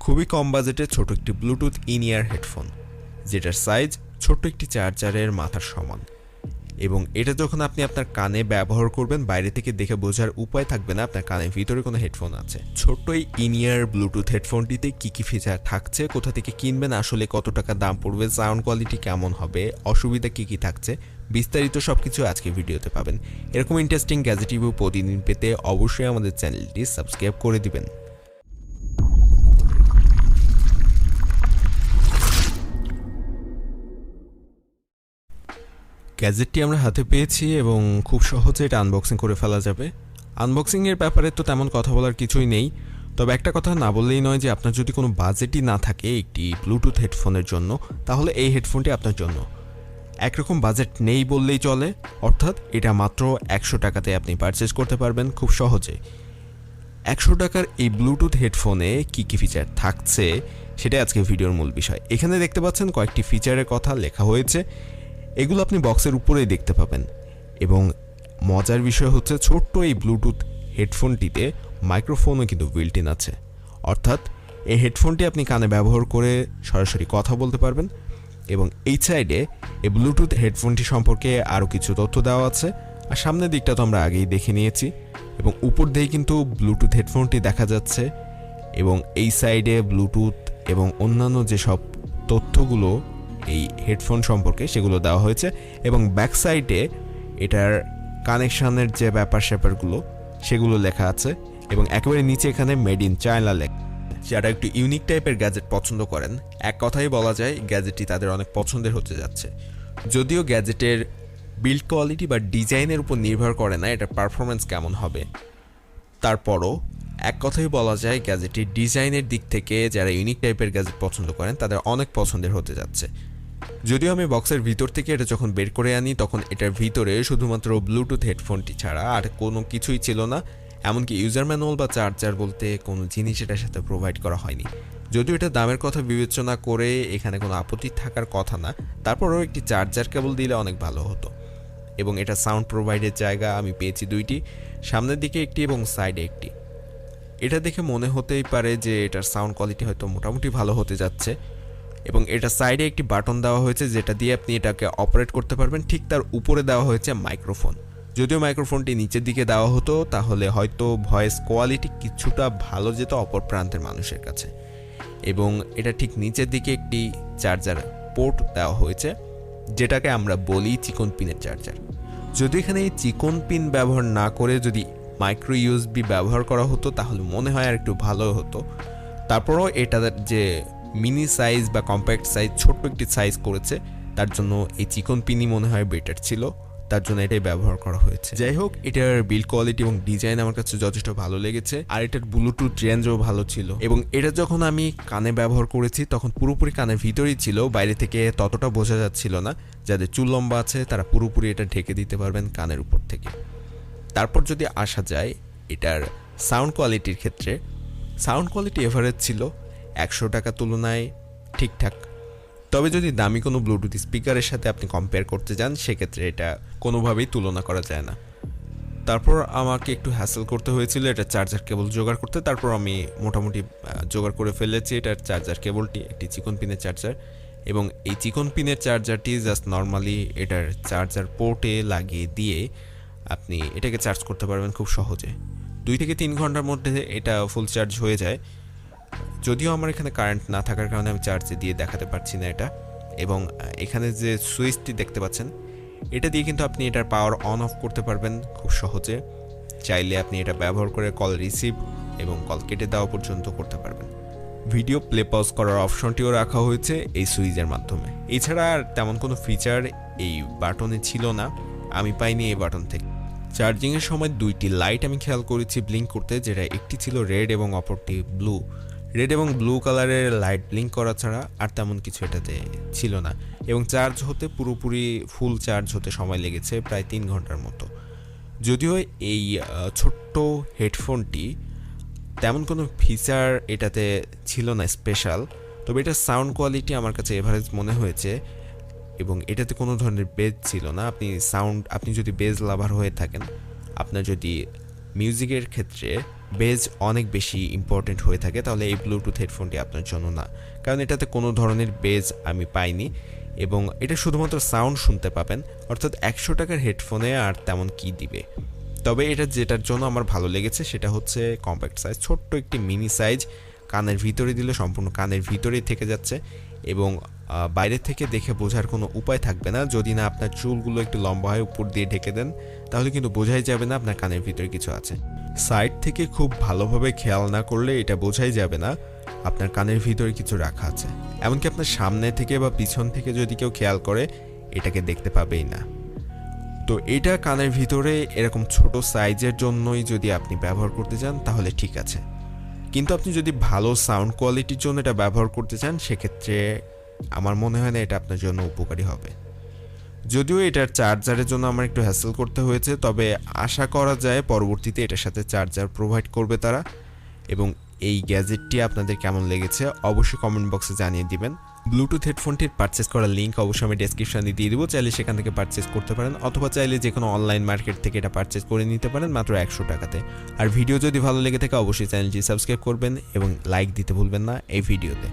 খুবই কম বাজেটে ছোট একটি ব্লুটুথ ইন ইয়ার হেডফোন, যেটার সাইজ ছোট্ট একটি চার্জারের মাথার সমান। এবং এটা যখন আপনি আপনার কানে ব্যবহার করবেন, বাইরে থেকে দেখে বোঝার উপায় থাকবে না আপনার কানের ভিতরে কোনো হেডফোন আছে। ছোট্ট এই ইন ইয়ার ব্লুটুথ হেডফোনটিতে কী কী ফিচার থাকছে, কোথা থেকে কিনবেন, আসলে কত টাকা দাম পড়বে, সাউন্ড কোয়ালিটি কেমন হবে, অসুবিধা কী কী থাকছে, বিস্তারিত সব কিছু আজকে ভিডিওতে পাবেন। এরকম ইন্টারেস্টিং গ্যাজেট রিভিউ প্রতিদিন পেতে অবশ্যই আমাদের চ্যানেলটি সাবস্ক্রাইব করে দিবেন। গ্যাজেটটি আমরা হাতে পেয়েছি এবং খুব সহজে এটা আনবক্সিং করে ফেলা যাবে। আনবক্সিংয়ের ব্যাপারে তো তেমন কথা বলার কিছুই নেই, তবে একটা কথা না বললেই নয় যে আপনার যদি কোনো বাজেটই না থাকে একটি ব্লুটুথ হেডফোনের জন্য, তাহলে এই হেডফোনটি আপনার জন্য। একরকম বাজেট নেই বললেই চলে, অর্থাৎ এটা মাত্র 100 টাকাতে আপনি পারচেজ করতে পারবেন খুব সহজে। 100 টাকার এই ব্লুটুথ হেডফোনে কী কী ফিচার থাকছে সেটাই আজকে ভিডিওর মূল বিষয়। এখানে দেখতে পাচ্ছেন কয়েকটি ফিচারের কথা লেখা হয়েছে, এগুলো আপনি বক্সের উপরেই দেখতে পাবেন। এবং মজার বিষয় হচ্ছে ছোট্ট এই ব্লুটুথ হেডফোনটিতে মাইক্রোফোনও কিন্তু বিল্ট ইন আছে, অর্থাৎ এই হেডফোনটি আপনি কানে ব্যবহার করে সরাসরি কথা বলতে পারবেন। এবং এই সাইডে এই ব্লুটুথ হেডফোনটি সম্পর্কে আরও কিছু তথ্য দেওয়া আছে, আর সামনের দিকটা তো আমরা আগেই দেখে নিয়েছি। এবং উপর দিয়েই কিন্তু ব্লুটুথ হেডফোনটি দেখা যাচ্ছে, এবং এই সাইডে ব্লুটুথ এবং অন্যান্য যেসব তথ্যগুলো এই হেডফোন সম্পর্কে সেগুলো দেওয়া হয়েছে। এবং ব্যাক সাইডে এটার কানেকশানের যে ব্যাপার স্যাপারগুলো সেগুলো লেখা আছে, এবং একেবারে নিচে এখানে মেড ইন চায়না লেখা। যারা একটু ইউনিক টাইপের গ্যাজেট পছন্দ করেন, এক কথাই বলা যায় গ্যাজেটটি তাদের অনেক পছন্দের হতে যাচ্ছে। যদিও গ্যাজেটের বিল্ড কোয়ালিটি বা ডিজাইনের উপর নির্ভর করে না এটার পারফরমেন্স কেমন হবে, তারপরও এক কথাই বলা যায় গ্যাজেটটির ডিজাইনের দিক থেকে যারা ইউনিক টাইপের গ্যাজেট পছন্দ করেন তাদের অনেক পছন্দের হতে যাচ্ছে। যদিও আমি বক্সের ভিতর থেকে এটা যখন বের করে আনি তখন এটার ভিতরে শুধুমাত্র ব্লুটুথ হেডফোনটি ছাড়া আর কোনো কিছুই ছিল না, এমনকি ইউজার ম্যানুয়াল বা চার্জার বলতে কোনো জিনিস এটার সাথে প্রোভাইড করা হয়নি। যদিও এটা দামের কথা বিবেচনা করে এখানে কোনো আপত্তি থাকার কথা না, তারপরেও একটি চার্জার কেবল দিলে অনেক ভালো হতো। এবং এটা সাউন্ড প্রোভাইডের জায়গা আমি পেয়েছি দুইটি, সামনের দিকে একটি এবং সাইডে একটি। এটা দেখে মনে হতেই পারে যে এটার সাউন্ড কোয়ালিটি হয়তো মোটামুটি ভালো হতে যাচ্ছে। এবং এটা সাইডে একটি বাটন দেওয়া হয়েছে যেটা দিয়ে আপনি এটাকে অপারেট করতে পারবেন, ঠিক তার উপরে দেওয়া হয়েছে মাইক্রোফোন। যদিও মাইক্রোফোনটি নিচের দিকে দেওয়া হতো তাহলে হয়তো ভয়েস কোয়ালিটি কিছুটা ভালো যেত অপর প্রান্তের মানুষের কাছে। এবং এটা ঠিক নিচের দিকে একটি চার্জার পোর্ট দেওয়া হয়েছে, যেটাকে আমরা বলি চিকন পিনের চার্জার। যদি এখানে এই চিকন পিন ব্যবহার না করে যদি মাইক্রো ইউএসবি ব্যবহার করা হতো তাহলে মনে হয় আর একটু ভালো হতো। তারপরও এটা যে মিনি সাইজ বা কম্প্যাক্ট সাইজ, ছোট্ট একটি সাইজ করেছে, তার জন্য এই চিকন পিনই মনে হয় বেটার ছিল, তার জন্য এটাই ব্যবহার করা হয়েছে। যাই হোক, এটার বিল্ড কোয়ালিটি এবং ডিজাইন আমার কাছে যথেষ্ট ভালো লেগেছে, আর এটার ব্লুটুথ রেঞ্জও ভালো ছিল। এবং এটা যখন আমি কানে ব্যবহার করেছি তখন পুরোপুরি কানের ভিতরেই ছিল, বাইরে থেকে ততটা বোঝা যাচ্ছিল না। যাদের চুল লম্বা আছে তারা পুরোপুরি এটা ঢেকে দিতে পারবেন কানের উপর থেকে। তারপর যদি আসা যায় এটার সাউন্ড কোয়ালিটির ক্ষেত্রে, সাউন্ড কোয়ালিটি এভারেজ ছিল, 100 টাকা তুলনায় ঠিকঠাক। তবে যদি দামি কোনো ব্লুটুথ স্পিকারের সাথে আপনি কম্পেয়ার করতে যান সেক্ষেত্রে এটা কোনোভাবেই তুলনা করা যায় না। তারপর আমাকে একটু হ্যাসেল করতে হয়েছিল এটা চার্জার কেবল জোগাড় করতে, তারপর আমি মোটামুটি জোগাড় করে ফেলেছি এটার চার্জার কেবলটি, একটি চিকন পিনের চার্জার। এবং এই চিকন পিনের চার্জারটি জাস্ট নর্মালি এটার চার্জার পোর্টে লাগিয়ে দিয়ে আপনি এটাকে চার্জ করতে পারবেন খুব সহজে। 2 থেকে 3 ঘন্টার মধ্যে এটা ফুল চার্জ হয়ে যায়। যদিও আমার এখানে কারেন্ট না থাকার কারণে আমি চার্জে দিয়ে দেখাতে পারছি না এটা। এবং এখানে যে সুইচটি দেখতে পাচ্ছেন এটা দিয়ে কিন্তু আপনি এটার পাওয়ার অন অফ করতে পারবেন খুব সহজে। চাইলে আপনি এটা ব্যবহার করে কল রিসিভ এবং কল কেটে দেওয়া পর্যন্ত করতে পারবেন। ভিডিও প্লে পজ করার অপশনটিও রাখা হয়েছে এই সুইচের মাধ্যমে। এছাড়া আর তেমন কোনো ফিচার এই বাটনে ছিল না, আমি পাইনি এই বাটন থেকে। চার্জিংয়ের সময় 2টি লাইট আমি খেয়াল করেছি ব্লিঙ্ক করতে, যেটা একটি ছিল রেড এবং অপরটি ব্লু। রেড এবং ব্লু কালারের লাইট ব্লিঙ্ক করা ছাড়া আর তেমন কিছু এটাতে ছিল না। এবং চার্জ হতে পুরোপুরি ফুল চার্জ হতে সময় লেগেছে প্রায় 3 ঘন্টার মতো। যদিও এই ছোট্ট হেডফোনটি তেমন কোনো ফিচার এটাতে ছিল না স্পেশাল, তবে এটার সাউন্ড কোয়ালিটি আমার কাছে এভারেজ মনে হয়েছে। এবং এটাতে কোনো ধরনের বেজ ছিল না। আপনি যদি বেজ লাভার হয়ে থাকেন, আপনার যদি মিউজিকের ক্ষেত্রে বেজ অনেক বেশি ইম্পর্টেন্ট হয়ে থাকে, তাহলে এই ব্লুটুথ হেডফোনটি আপনার জন্য না। কারণ এটাতে কোনো ধরনের বেজ আমি পাইনি এবং এটা শুধুমাত্র সাউন্ড শুনতে পাবেন, অর্থাৎ 100 টাকার হেডফোনে আর তেমন কি দিবে। তবে এটা যেটার জন্য আমার ভালো লেগেছে সেটা হচ্ছে কম্প্যাক্ট সাইজ, ছোট্ট একটি মিনি সাইজ, কানের ভিতরে দিলে সম্পূর্ণ কানের ভিতরেই থেকে যাচ্ছে এবং বাইরে থেকে দেখে বোঝার কোনো উপায় থাকবে না। যদি না আপনার চুলগুলো একটু লম্বা হয় উপর দিয়ে ঢেকে দেন, তাহলে কিন্তু বোঝাই যাবে না আপনার কানের ভিতরে কিছু আছে। সাইড থেকে খুব ভালোভাবে খেয়াল না করলে এটা বোঝাই যাবে না আপনার কানের ভিতরে কিছু রাখা আছে। এমনকি আপনার সামনে থেকে বা পিছন থেকে যদি কেউ খেয়াল করে, এটাকে দেখতে পাবেই না। তো এটা কানের ভিতরে এরকম ছোট সাইজের জন্যই যদি আপনি ব্যবহার করতে চান তাহলে ঠিক আছে, কিন্তু আপনি যদি ভালো সাউন্ড কোয়ালিটির জন্য এটা ব্যবহার করতে চান সেক্ষেত্রে আমার মনে হয় না এটা আপনার জন্য উপকারী হবে। যদিও এটার চার্জারের জন্য আমার একটু হ্যাসেল করতে হয়েছে, তবে আশা করা যায় পরবর্তীতে এটার সাথে চার্জার প্রোভাইড করবে তারা। এবং এই গ্যাজেটটি আপনাদের কেমন লেগেছে অবশ্যই কমেন্ট বক্সে জানিয়ে দিবেন। ব্লুটুথ হেডফোনটির পারচেস করার লিঙ্ক অবশ্যই আমি ডেসক্রিপশনে দিয়ে দেবো, চাইলে সেখান থেকে পারচেস করতে পারেন, অথবা চাইলে যে কোনো অনলাইন মার্কেট থেকে এটা পারচেস করে নিতে পারেন মাত্র 100 টাকাতে। আর ভিডিও যদি ভালো লেগে থাকে অবশ্যই চ্যানেলটি সাবস্ক্রাইব করবেন এবং লাইক দিতে ভুলবেন না এই ভিডিওতে।